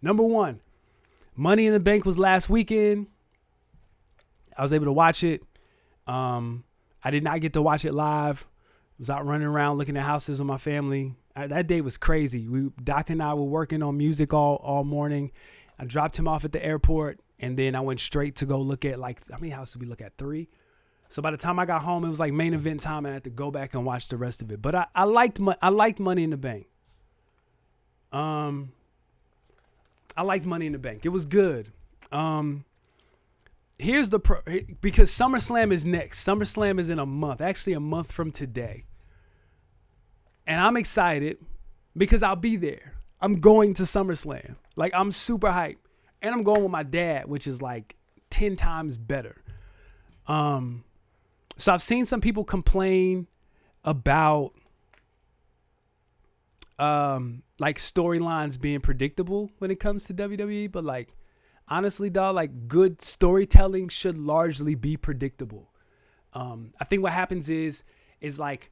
Number one, Money in the Bank was last weekend. I was able to watch it. I did not get to watch it live. I was out running around looking at houses with my family. That day was crazy. Doc and I were working on music all morning. I dropped him off at the airport, and then I went straight to go look at, like, how many houses did we look at? 3. So by the time I got home, it was like main event time, and I had to go back and watch the rest of it. But I liked Money in the Bank. I liked Money in the Bank. It was good. Because SummerSlam is next. SummerSlam is in a month, actually a month from today. And I'm excited because I'll be there. I'm going to SummerSlam. Like, I'm super hyped. And I'm going with my dad, which is like 10 times better. So I've seen some people complain about like storylines being predictable when it comes to WWE, but like, honestly, dog, like, good storytelling should largely be predictable. I think what happens is like,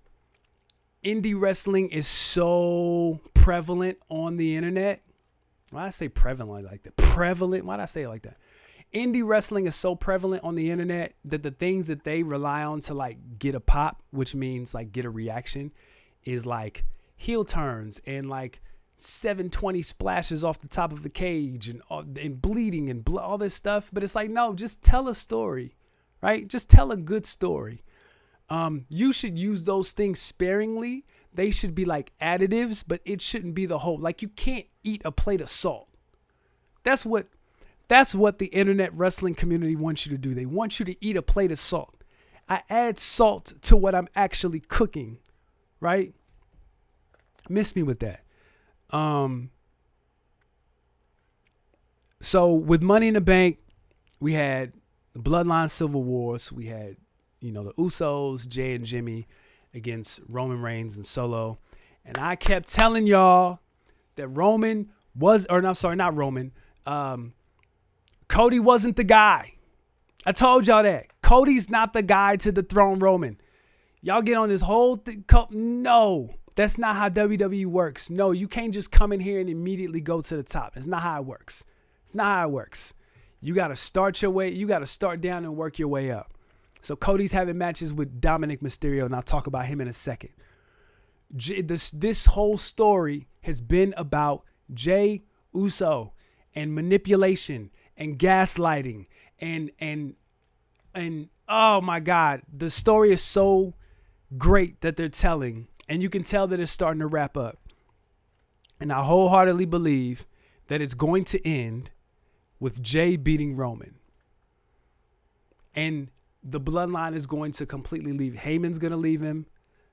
indie wrestling is so prevalent on the internet. Why did I say prevalent like that? Prevalent? Why did I say it like that? Indie wrestling is so prevalent on the internet that the things that they rely on to, like, get a pop, which means, like, get a reaction, is like heel turns and like 720 splashes off the top of the cage and bleeding and all this stuff. But it's like, no, just tell a story, right? Just tell a good story. You should use those things sparingly. They should be like additives, but it shouldn't be the whole. Like, you can't eat a plate of salt. That's what the internet wrestling community wants you to do. They want you to eat a plate of salt. I add salt to what I'm actually cooking, right? Miss me with that. So with Money in the Bank, we had the Bloodline Civil Wars. We had, the Usos, Jay and Jimmy against Roman Reigns and Solo. And I kept telling y'all that Cody wasn't the guy. I told y'all that. Cody's not the guy to dethrone Roman. Y'all get on this whole thing. No, that's not how WWE works. No, you can't just come in here and immediately go to the top. That's not how it works. It's not how it works. You got to start your way. You got to start down and work your way up. So Cody's having matches with Dominic Mysterio, and I'll talk about him in a second. This whole story has been about Jey Uso and manipulation and gaslighting and oh my God, the story is so great that they're telling, and you can tell that it's starting to wrap up. And I wholeheartedly believe that it's going to end with Jey beating Roman. And the bloodline is going to completely leave. Heyman's going to leave him.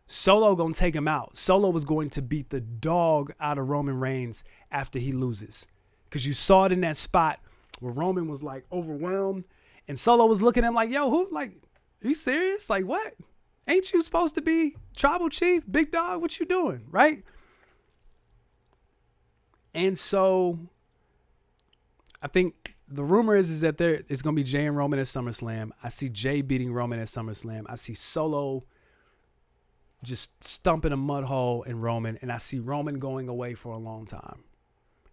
Solo going to take him out. Solo was going to beat the dog out of Roman Reigns after he loses. Because you saw it in that spot where Roman was like overwhelmed. And Solo was looking at him like, yo, who? Like, are you serious? Like, what? Ain't you supposed to be tribal chief? Big dog? What you doing? Right? And so I think the rumor is that it's going to be Jey and Roman at SummerSlam. I see Jey beating Roman at SummerSlam. I see Solo just stumping a mud hole in Roman. And I see Roman going away for a long time.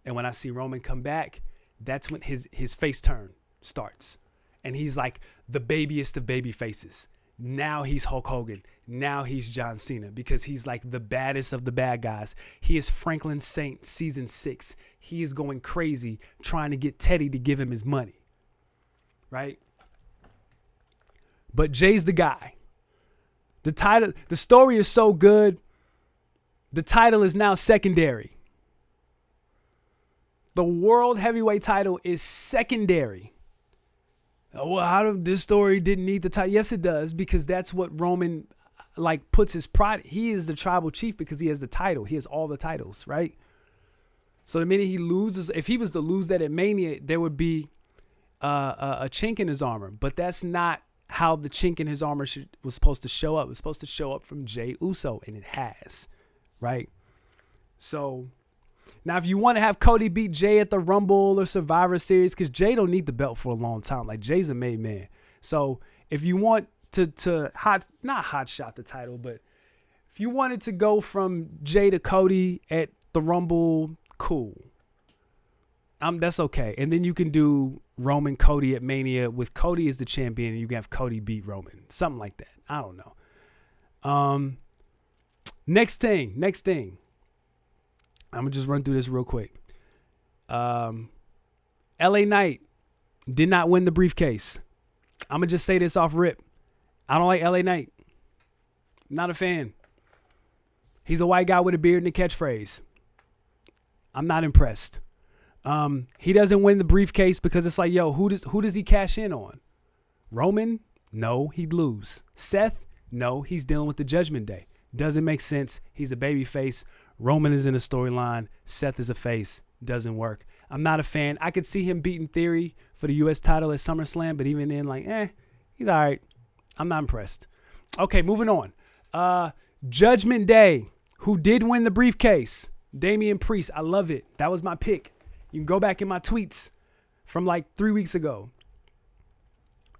And when I see Roman come back, that's when his face turn starts. And he's like the babiest of baby faces. Now he's Hulk Hogan. Now he's John Cena because he's like the baddest of the bad guys. He is Franklin Saint season 6. He is going crazy trying to get Teddy to give him his money. Right? But Jay's the guy. The story is so good. The title is now secondary. The world heavyweight title is secondary. Well, how did this story didn't need the title? Yes, it does, because that's what Roman like puts his pride. He is the tribal chief because he has the title. He has all the titles, right? So the minute he loses, if he was to lose that at Mania, there would be a chink in his armor. But that's not how the chink in his armor was supposed to show up. It was supposed to show up from Jey Uso, and it has, right? So now, if you want to have Cody beat Jey at the Rumble or Survivor Series, because Jey don't need the belt for a long time. Like, Jey's a made man. So if you want to not hot shot the title, but if you wanted to go from Jey to Cody at the Rumble, cool. That's okay. And then you can do Roman Cody at Mania with Cody as the champion, and you can have Cody beat Roman. Something like that. I don't know. Next thing. I'm gonna just run through this real quick. LA Knight did not win the briefcase. I'm gonna just say this off rip. I don't like LA Knight. Not a fan. He's a white guy with a beard and a catchphrase. I'm not impressed. He doesn't win the briefcase because it's like, yo, who does he cash in on? Roman? No, he'd lose. Seth? No, he's dealing with the Judgment Day. Doesn't make sense. He's a baby face. Roman is in a storyline. Seth is a face. Doesn't work. I'm not a fan. I could see him beating Theory for the U.S. title at SummerSlam, but even then, like, he's all right. I'm not impressed. Okay, moving on. Judgment Day, who did win the briefcase? Damien Priest. I love it. That was my pick. You can go back in my tweets from like 3 weeks ago.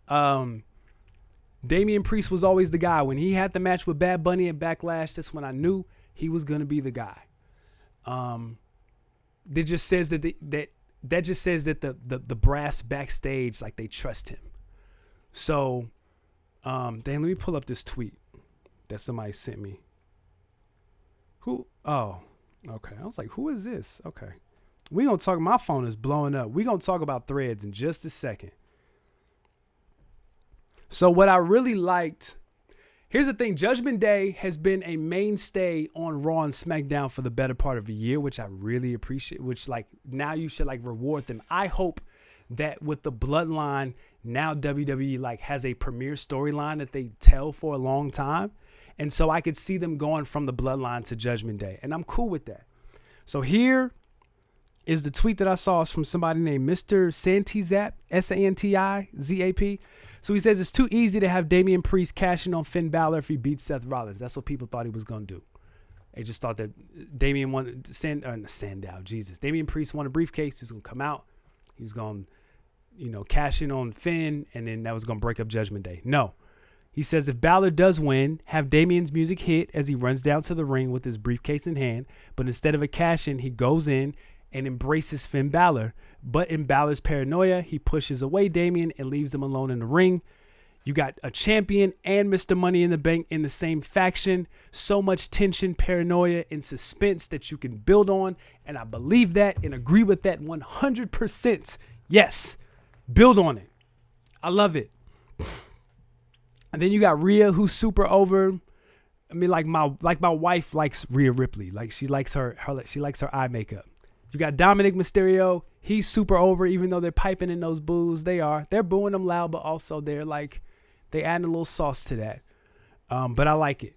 Damien Priest was always the guy. When he had the match with Bad Bunny at Backlash, that's when I knew he was going to be the guy. That just says that the brass backstage, like, they trust him. So, Dan, let me pull up this tweet that somebody sent me. Who? Oh, okay. I was like, who is this? Okay. We gonna talk. My phone is blowing up. We gonna talk about Threads in just a second. So what I really liked, here's the thing. Judgment Day has been a mainstay on Raw and SmackDown for the better part of a year, which I really appreciate, which, like, now you should, like, reward them. I hope that with the Bloodline, now WWE, like, has a premier storyline that they tell for a long time. And so I could see them going from the Bloodline to Judgment Day. And I'm cool with that. So here is the tweet that I saw. It's from somebody named Mr. Santizap, Santizap. So he says, it's too easy to have Damien Priest cashing on Finn Balor if he beats Seth Rollins. That's what people thought he was going to do. They just thought that Damien Damien Priest won a briefcase. He's going to come out. He's going to, cash in on Finn, and then that was going to break up Judgment Day. No. He says, if Balor does win, have Damien's music hit as he runs down to the ring with his briefcase in hand, but instead of a cash-in, he goes in and embraces Finn Balor. But in Balor's paranoia, he pushes away Damien and leaves him alone in the ring. You got a champion and Mr. Money in the Bank in the same faction. So much tension, paranoia, and suspense that you can build on. And I believe that and agree with that 100%. Yes, build on it. I love it. And then you got Rhea, who's super over. I mean, like my wife likes Rhea Ripley. Like, she likes her eye makeup. You got Dominic Mysterio. He's super over, even though they're piping in those boos. They're booing them loud, but also they're adding a little sauce to that. But I like it.